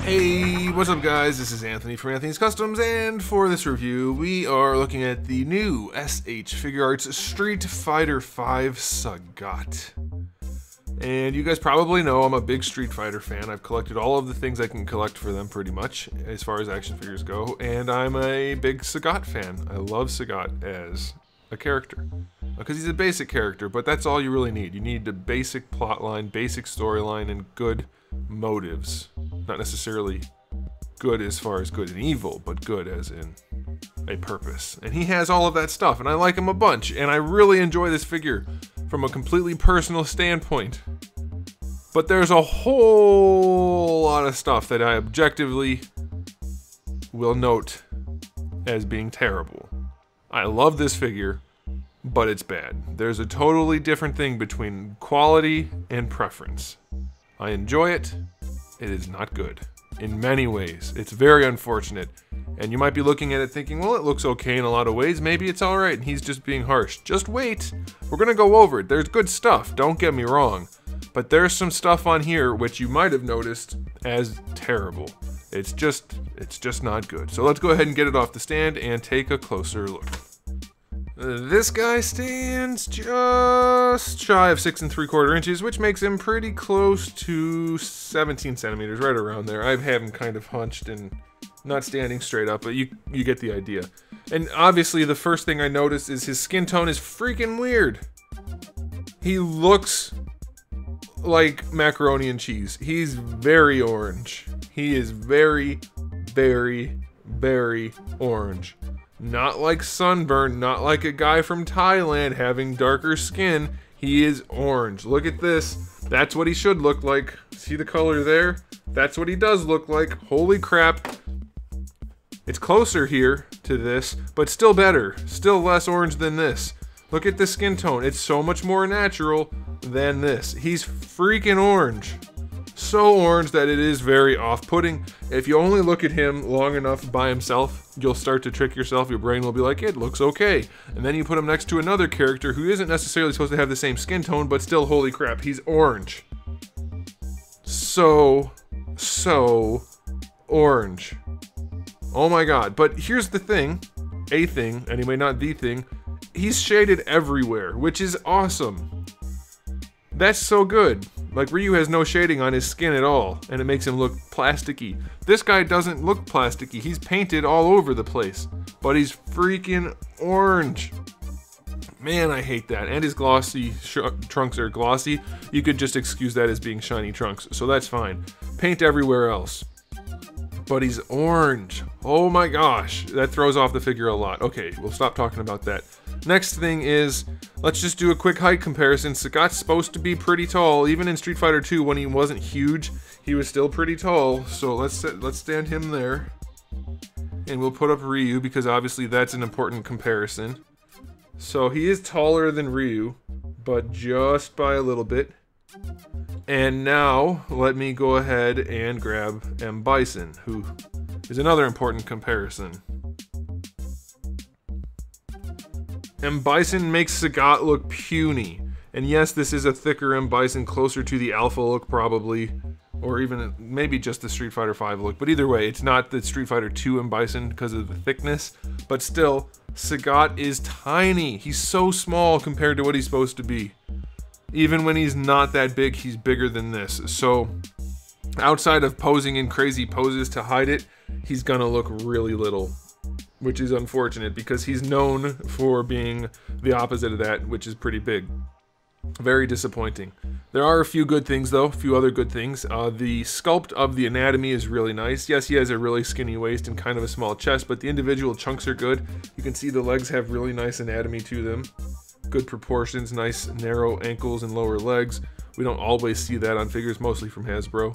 Hey, what's up guys? This is Anthony from Anthony's Customs, and for this review, we are looking at the new SH Figuarts Street Fighter V SAGAT. And you guys probably know I'm a big Street Fighter fan. I've collected all of the things I can collect for them pretty much, as far as action figures go, and I'm a big SAGAT fan. I love SAGAT as a character, because he's a basic character, but that's all you really need. You need a basic plotline, basic storyline, and good motives. Not necessarily good as far as good and evil, but good as in a purpose. And he has all of that stuff, and I like him a bunch, and I really enjoy this figure from a completely personal standpoint. But there's a whole lot of stuff that I objectively will note as being terrible. I love this figure, but it's bad. There's a totally different thing between quality and preference. I enjoy it. It is not good. In many ways. It's very unfortunate. And you might be looking at it thinking, well, it looks okay in a lot of ways. Maybe it's alright and he's just being harsh. Just wait. We're gonna go over it. There's good stuff, don't get me wrong. But there's some stuff on here which you might have noticed as terrible. It's just not good. So let's go ahead and get it off the stand and take a closer look. This guy stands just shy of 6 3/4 inches, which makes him pretty close to 17 centimeters, right around there. I have him kind of hunched and not standing straight up, but you get the idea. And obviously the first thing I noticed is his skin tone is freaking weird. He looks like macaroni and cheese. He's very orange. He is very, very, very orange. Not like sunburn, not like a guy from Thailand having darker skin. He is orange. Look at this. That's what he should look like. See the color there? That's what he does look like. Holy crap. It's closer here to this, but still better. Still less orange than this. Look at the skin tone. It's so much more natural than this. He's freaking orange. So orange that it is very off-putting. If you only look at him long enough by himself, you'll start to trick yourself. Your brain will be like, it looks okay. And then you put him next to another character who isn't necessarily supposed to have the same skin tone, but still, holy crap, he's orange. So orange. Oh my god. But here's the thing, anyway, not the thing, he's shaded everywhere, which is awesome. That's so good. Like, Ryu has no shading on his skin at all, and it makes him look plasticky. This guy doesn't look plasticky. He's painted all over the place, but he's freaking orange. Man, I hate that. And his glossy trunks are glossy. You could just excuse that as being shiny trunks, so that's fine. Paint everywhere else. But he's orange. Oh my gosh, that throws off the figure a lot. Okay, we'll stop talking about that. Next thing is, let's just do a quick height comparison. Sagat's supposed to be pretty tall. Even in Street Fighter 2, when he wasn't huge, he was still pretty tall. So let's stand him there. And we'll put up Ryu, because obviously that's an important comparison. So he is taller than Ryu, but just by a little bit. And now, let me go ahead and grab M. Bison, who is another important comparison. M. Bison makes Sagat look puny. And yes, this is a thicker M. Bison, closer to the Alpha look probably, or even maybe just the Street Fighter V look. But either way, it's not the Street Fighter 2 M. Bison because of the thickness. But still, Sagat is tiny. He's so small compared to what he's supposed to be. Even when he's not that big, he's bigger than this. So, outside of posing in crazy poses to hide it, he's gonna look really little. Which is unfortunate, because he's known for being the opposite of that, which is pretty big. Very disappointing. There are a few good things though, a few other good things. The sculpt of the anatomy is really nice. Yes, he has a really skinny waist and kind of a small chest, but the individual chunks are good. You can see the legs have really nice anatomy to them. Good proportions, nice narrow ankles and lower legs. We don't always see that on figures, mostly from Hasbro.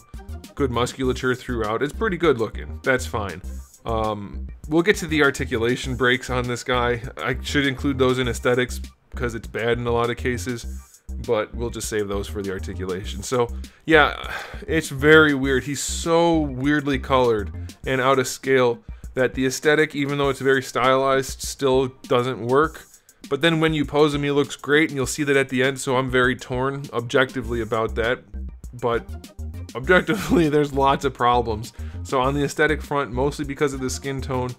Good musculature throughout. It's pretty good looking. That's fine. We'll get to the articulation breaks on this guy. I should include those in aesthetics because it's bad in a lot of cases, but we'll just save those for the articulation. So yeah, it's very weird. He's so weirdly colored and out of scale that the aesthetic, even though it's very stylized, still doesn't work. But then when you pose him, he looks great, and you'll see that at the end, so I'm very torn objectively about that. But objectively, there's lots of problems. So on the aesthetic front, mostly because of the skin tone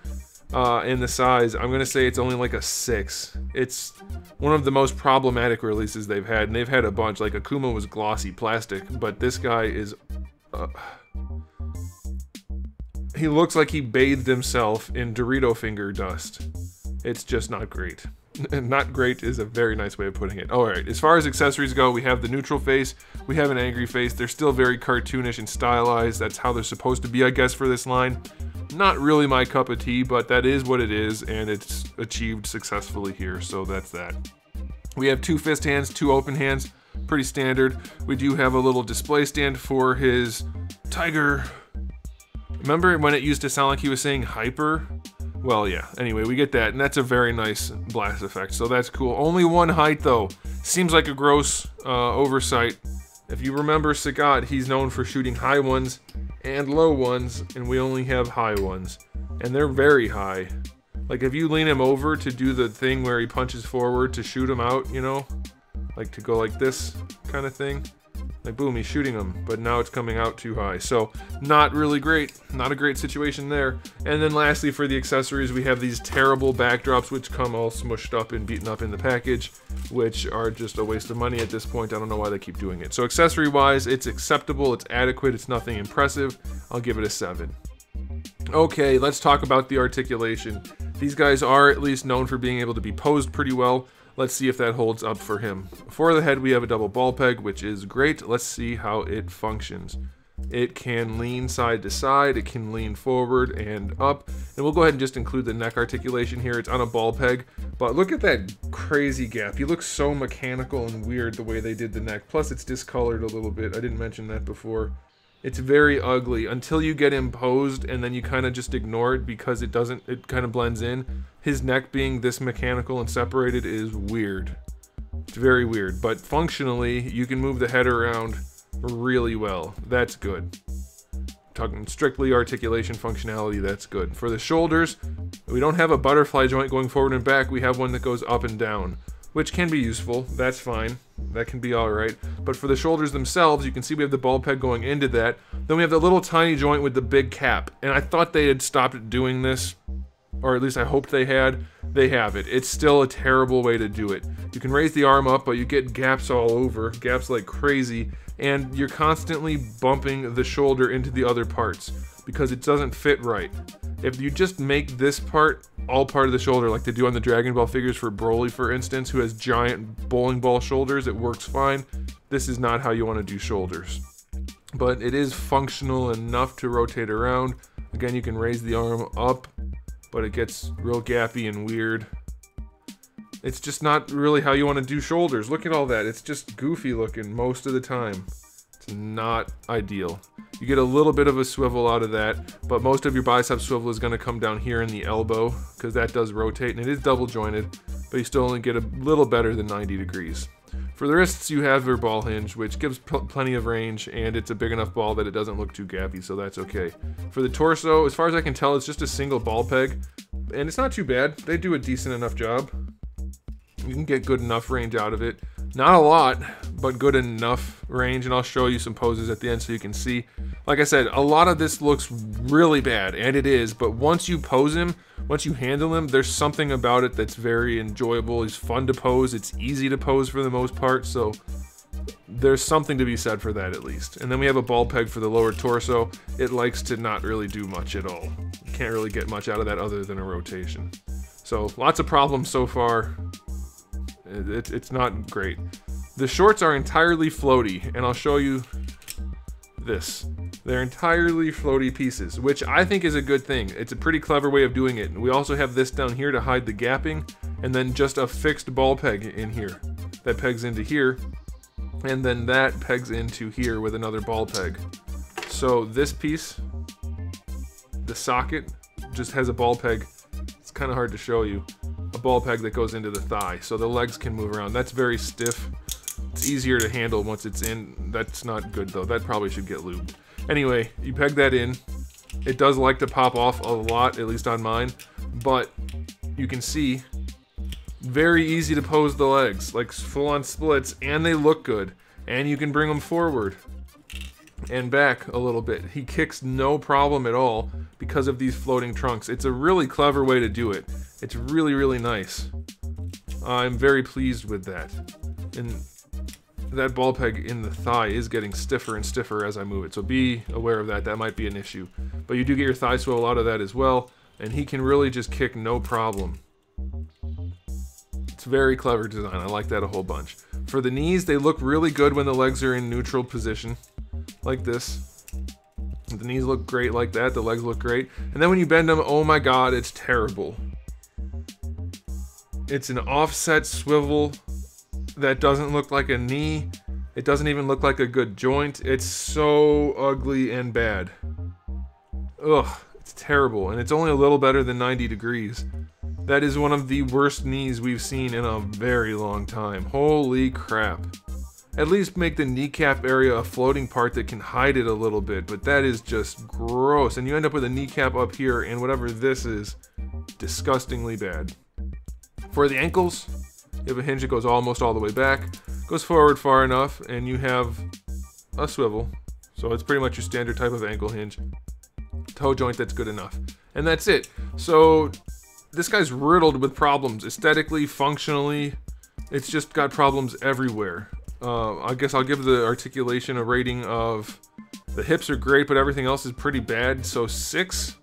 and the size, I'm gonna say it's only like a 6. It's one of the most problematic releases they've had, and they've had a bunch. Like Akuma was glossy plastic, but this guy is he looks like he bathed himself in Dorito finger dust. It's just not great. Not great is a very nice way of putting it. Alright, as far as accessories go, we have the neutral face, we have an angry face. They're still very cartoonish and stylized. That's how they're supposed to be, I guess, for this line. Not really my cup of tea, but that is what it is, and it's achieved successfully here, so that's that. We have 2 fist hands, 2 open hands, pretty standard. We do have a little display stand for his tiger. Remember when it used to sound like he was saying hyper? Well, yeah, anyway, we get that, and that's a very nice blast effect, so that's cool. Only 1 height, though. Seems like a gross oversight. If you remember SAGAT, he's known for shooting high ones and low ones, and we only have high ones. And they're very high. Like, if you lean him over to do the thing where he punches forward to shoot him out, you know? Like, to go like this kind of thing. Like, boom, he's shooting him, but now it's coming out too high. So, not really great. Not a great situation there. And then lastly, for the accessories, we have these terrible backdrops, which come all smushed up and beaten up in the package, which are just a waste of money at this point. I don't know why they keep doing it. So, accessory-wise, it's acceptable, it's adequate, it's nothing impressive. I'll give it a 7. Okay, let's talk about the articulation. These guys are at least known for being able to be posed pretty well. Let's see if that holds up for him. For the head, we have a double ball peg, which is great. Let's see how it functions. It can lean side to side, it can lean forward and up. And we'll go ahead and just include the neck articulation here. It's on a ball peg, but look at that crazy gap. He looks so mechanical and weird the way they did the neck. Plus it's discolored a little bit. I didn't mention that before. It's very ugly until you get him posed, and then you kind of just ignore it because it kind of blends in. His neck being this mechanical and separated is weird. It's very weird, but functionally, you can move the head around really well. That's good. Talking strictly articulation functionality, that's good. For the shoulders, we don't have a butterfly joint going forward and back. We have one that goes up and down, which can be useful. That's fine. That can be alright. But for the shoulders themselves, you can see we have the ball peg going into that. Then we have the little tiny joint with the big cap. And I thought they had stopped doing this, or at least I hoped they had. They have it. It's still a terrible way to do it. You can raise the arm up, but you get gaps all over, gaps like crazy, and you're constantly bumping the shoulder into the other parts because it doesn't fit right. If you just make this part all part of the shoulder, like they do on the Dragon Ball figures for Broly, for instance, who has giant bowling ball shoulders, it works fine. This is not how you want to do shoulders. But it is functional enough to rotate around. Again, you can raise the arm up, but it gets real gappy and weird. It's just not really how you want to do shoulders. Look at all that. It's just goofy looking most of the time. It's not ideal. You get a little bit of a swivel out of that, but most of your bicep swivel is going to come down here in the elbow because that does rotate, and it is double jointed, but you still only get a little better than 90 degrees. For the wrists, you have your ball hinge, which gives plenty of range, and it's a big enough ball that it doesn't look too gappy, so that's okay. For the torso, as far as I can tell, it's just a single ball peg, and it's not too bad. They do a decent enough job. You can get good enough range out of it. Not a lot, but good enough range, and I'll show you some poses at the end so you can see. Like I said, a lot of this looks really bad, and it is, but once you pose him, once you handle him, there's something about it that's very enjoyable. He's fun to pose, it's easy to pose for the most part, so there's something to be said for that at least. And then we have a ball peg for the lower torso. It likes to not really do much at all. You can't really get much out of that other than a rotation. So lots of problems so far. It's not great. The shorts are entirely floaty, and I'll show you this. They're entirely floaty pieces, which I think is a good thing. It's a pretty clever way of doing it. And we also have this down here to hide the gapping, and then just a fixed ball peg in here that pegs into here, and then that pegs into here with another ball peg. So this piece, the socket, just has a ball peg. It's kind of hard to show you. A ball peg that goes into the thigh, so the legs can move around. That's very stiff. It's easier to handle once it's in. That's not good though. That probably should get lubed. Anyway, you peg that in. It does like to pop off a lot, at least on mine, but you can see very easy to pose the legs, like full-on splits, and they look good, and you can bring them forward. and back a little bit. He kicks no problem at all because of these floating trunks. It's a really clever way to do it. It's really, really nice. I'm very pleased with that. And that ball peg in the thigh is getting stiffer and stiffer as I move it, so be aware of that. That might be an issue. But you do get your thigh swivel out of that as well, and he can really just kick no problem. It's very clever design. I like that a whole bunch. For the knees, they look really good when the legs are in neutral position, like this. The knees look great like that, the legs look great. And then when you bend them, oh my god, it's terrible. It's an offset swivel that doesn't look like a knee. It doesn't even look like a good joint. It's so ugly and bad. Ugh, it's terrible. And it's only a little better than 90 degrees. That is one of the worst knees we've seen in a very long time. Holy crap. At least make the kneecap area a floating part that can hide it a little bit, but that is just gross. And you end up with a kneecap up here, and whatever this is, disgustingly bad. For the ankles, you have a hinge that goes almost all the way back, goes forward far enough, and you have a swivel. So it's pretty much your standard type of ankle hinge. Toe joint that's good enough. And that's it. So this guy's riddled with problems. Aesthetically, functionally, it's just got problems everywhere. I guess I'll give the articulation a rating of, the hips are great, but everything else is pretty bad, so 6.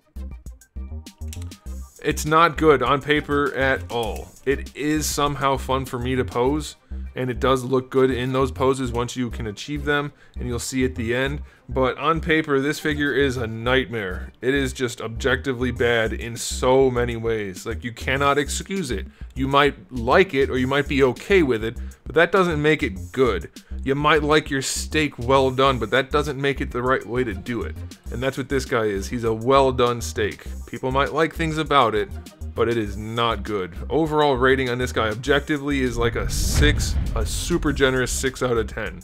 It's not good on paper at all. It is somehow fun for me to pose, and it does look good in those poses once you can achieve them, and you'll see at the end. But on paper, this figure is a nightmare. It is just objectively bad in so many ways. Like, you cannot excuse it. You might like it, or you might be okay with it, but that doesn't make it good. You might like your steak well done, but that doesn't make it the right way to do it. And that's what this guy is. He's a well done steak. People might like things about it, but it is not good. Overall rating on this guy objectively is like a 6, a super generous 6 out of 10.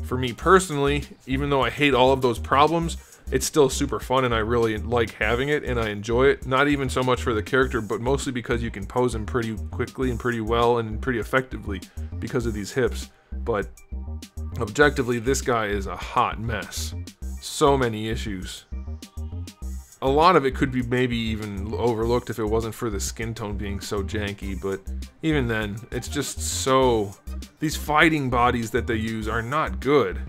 For me personally, even though I hate all of those problems, it's still super fun and I really like having it and I enjoy it. Not even so much for the character, but mostly because you can pose him pretty quickly and pretty well and pretty effectively because of these hips. But objectively, this guy is a hot mess. So many issues. A lot of it could be maybe even overlooked if it wasn't for the skin tone being so janky, but even then, it's just so... These fighting bodies that they use are not good.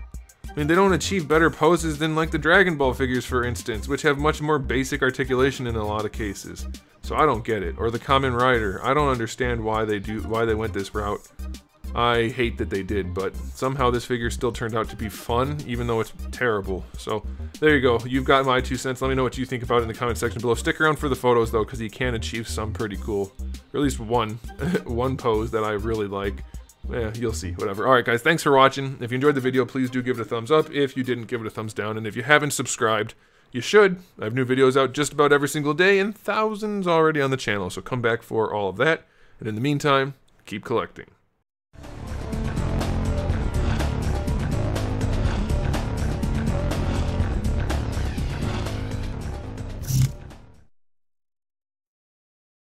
I mean, they don't achieve better poses than like the Dragon Ball figures, for instance, which have much more basic articulation in a lot of cases. So I don't get it. Or the Kamen Rider. I don't understand why they went this route. I hate that they did, but somehow this figure still turned out to be fun, even though it's terrible. So, there you go. You've got my 2 cents. Let me know what you think about it in the comment section below. Stick around for the photos, though, because you can achieve some pretty cool, or at least one, one pose that I really like. Yeah, you'll see. Whatever. Alright, guys, thanks for watching. If you enjoyed the video, please do give it a thumbs up. If you didn't, give it a thumbs down. And if you haven't subscribed, you should. I have new videos out just about every single day, and thousands already on the channel, so come back for all of that. And in the meantime, keep collecting.